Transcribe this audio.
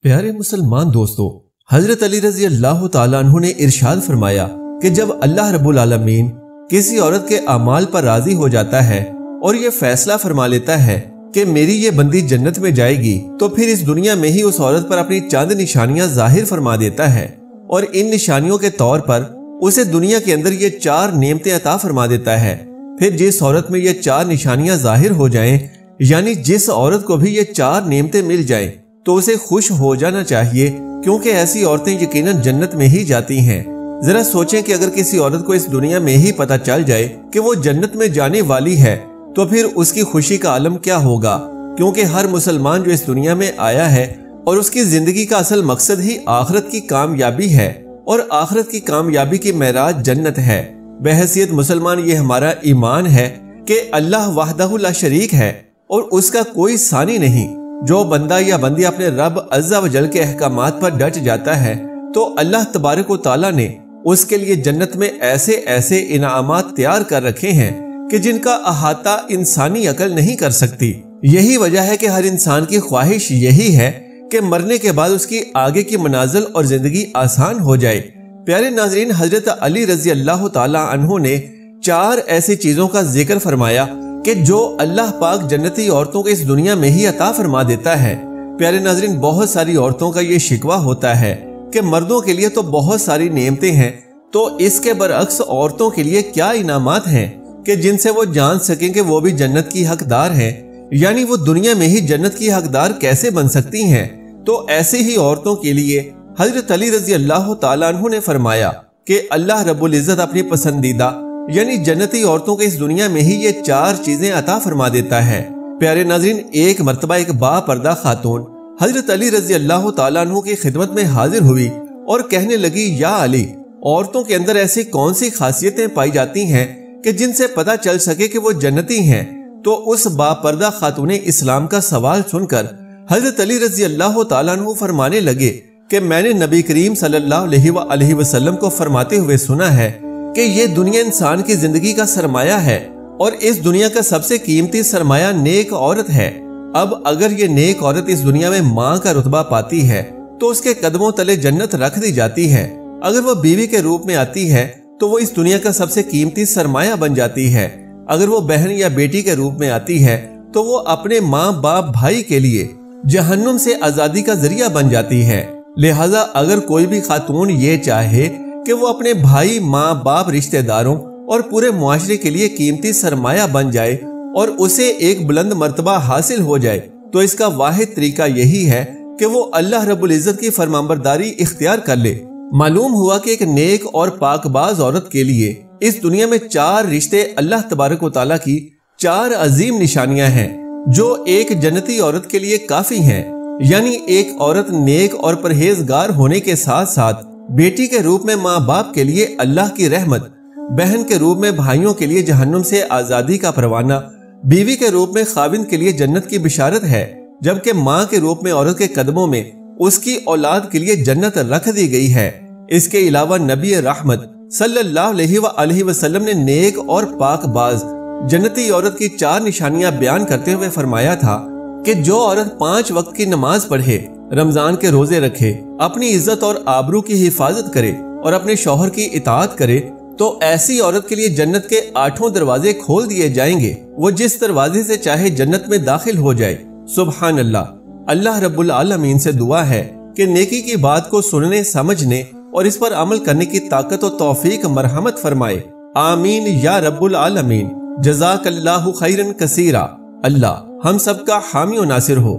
پیارے مسلمان دوستو، حضرت علی رضی اللہ تعالیٰ عنہ نے ارشاد فرمایا کہ جب اللہ رب العالمین کسی عورت کے اعمال پر راضی ہو جاتا ہے اور یہ فیصلہ فرما لیتا ہے کہ میری یہ بندی جنت میں جائے گی، تو پھر اس دنیا میں ہی اس عورت پر اپنی چند نشانیاں ظاہر فرما دیتا ہے، اور ان نشانیوں کے طور پر اسے دنیا کے اندر یہ 4 نعمتیں عطا فرما دیتا ہے۔ پھر جس عورت میں یہ 4 نشانیاں ظاہر ہو جائیں، یعنی جس عورت کو بھی یہ 4 نعمتیں مل جائیں، تو اسے خوش ہو جانا چاہیے، کیونکہ ایسی عورتیں یقیناً جنت میں ہی جاتی ہیں۔ ذرا سوچیں کہ اگر کسی عورت کو اس دنیا میں ہی پتہ چل جائے کہ وہ جنت میں جانے والی ہے، تو پھر اس کی خوشی کا عالم کیا ہوگا، کیونکہ ہر مسلمان جو اس دنیا میں آیا ہے اور اس کی زندگی کا اصل مقصد ہی آخرت کی کامیابی ہے، اور آخرت کی کامیابی کی معراج جنت ہے۔ بحیثیت مسلمان یہ ہمارا ایمان ہے کہ اللہ وحدہ لا شریک ہے اور اس کا کوئی ثانی نہیں۔ جو بندہ یا بندی اپنے رب عز و جل کے احکامات پر ڈٹ جاتا ہے، تو اللہ تبارک و تعالیٰ نے اس کے لیے جنت میں ایسے ایسے انعامات تیار کر رکھے ہیں کہ جن کا احاطہ انسانی عقل نہیں کر سکتی۔ یہی وجہ ہے کہ ہر انسان کی خواہش یہی ہے کہ مرنے کے بعد اس کی آگے کی منازل اور زندگی آسان ہو جائے۔ پیارے ناظرین، حضرت علی رضی اللہ تعالیٰ عنہ نے 4 ایسی چیزوں کا ذکر فرمایا کہ جو اللہ پاک جنتی عورتوں کو اس دنیا میں ہی عطا فرما دیتا ہے۔ پیارے ناظرین، بہت ساری عورتوں کا یہ شکوہ ہوتا ہے کہ مردوں کے لیے تو بہت ساری نعمتیں ہیں، تو اس کے برعکس عورتوں کے لیے کیا انعامات ہیں کہ جن سے وہ جان سکیں کہ وہ بھی جنت کی حقدار ہیں، یعنی وہ دنیا میں ہی جنت کی حقدار کیسے بن سکتی ہیں۔ تو ایسے ہی عورتوں کے لیے حضرت علی رضی اللہ تعالیٰ عنہ نے فرمایا کہ اللہ رب العزت اپنی پسندیدہ یعنی جنتی عورتوں کے اس دنیا میں ہی یہ 4 چیزیں عطا فرما دیتا ہے۔ پیارے ناظرین، ایک مرتبہ ایک با پردہ خاتون حضرت علی رضی اللہ تعالیٰ عنہ کی خدمت میں حاضر ہوئی اور کہنے لگی، یا علی، عورتوں کے اندر ایسی کون سی خاصیتیں پائی جاتی ہیں کہ جن سے پتہ چل سکے کہ وہ جنتی ہیں؟ تو اس با پردہ خاتون اسلام کا سوال سن کر حضرت علی رضی اللہ تعالیٰ عنہ فرمانے لگے کہ میں نے نبی کریم صلی اللہ علیہ وآلہ وسلم کو فرماتے ہوئے سنا ہے کہ یہ دنیا انسان کی زندگی کا سرمایہ ہے، اور اس دنیا کا سب سے قیمتی سرمایہ نیک عورت ہے۔ اب اگر یہ نیک عورت اس دنیا میں ماں کا رتبہ پاتی ہے تو اس کے قدموں تلے جنت رکھ دی جاتی ہے۔ اگر وہ بیوی کے روپ میں آتی ہے تو وہ اس دنیا کا سب سے قیمتی سرمایہ بن جاتی ہے۔ اگر وہ بہن یا بیٹی کے روپ میں آتی ہے تو وہ اپنے ماں باپ بھائی کے لیے جہنم سے آزادی کا ذریعہ بن جاتی ہے۔ لہٰذا اگر کوئی بھی خاتون یہ چاہے کہ وہ اپنے بھائی، ماں باپ، رشتہ داروں اور پورے معاشرے کے لیے قیمتی سرمایہ بن جائے اور اسے ایک بلند مرتبہ حاصل ہو جائے، تو اس کا واحد طریقہ یہی ہے کہ وہ اللہ رب العزت کی فرمانبرداری اختیار کر لے۔ معلوم ہوا کہ ایک نیک اور پاک باز عورت کے لیے اس دنیا میں 4 رشتے اللہ تبارک و تعالیٰ کی 4 عظیم نشانیاں ہیں جو ایک جنتی عورت کے لیے کافی ہیں۔ یعنی ایک عورت نیک اور پرہیزگار ہونے کے ساتھ ساتھ بیٹی کے روپ میں ماں باپ کے لیے اللہ کی رحمت، بہن کے روپ میں بھائیوں کے لیے جہنم سے آزادی کا پروانہ، بیوی کے روپ میں خاوند کے لیے جنت کی بشارت ہے، جبکہ ماں کے روپ میں عورت کے قدموں میں اس کی اولاد کے لیے جنت رکھ دی گئی ہے۔ اس کے علاوہ نبی رحمت صلی اللہ علیہ وآلہ وسلم نے نیک اور پاک باز جنتی عورت کی 4 نشانیاں بیان کرتے ہوئے فرمایا تھا کہ جو عورت 5 وقت کی نماز پڑھے، رمضان کے روزے رکھے، اپنی عزت اور آبرو کی حفاظت کرے اور اپنے شوہر کی اطاعت کرے، تو ایسی عورت کے لیے جنت کے 8 دروازے کھول دیے جائیں گے۔ وہ جس دروازے سے چاہے جنت میں داخل ہو جائے۔ سبحان اللہ۔ اللہ رب العالمین سے دعا ہے کہ نیکی کی بات کو سننے، سمجھنے اور اس پر عمل کرنے کی طاقت و توفیق مرحمت فرمائے۔ آمین یا رب العالمین۔ جزاک اللہ خیرن کثیرا۔ اللہ ہم سب کا حامی و ناصر ہو۔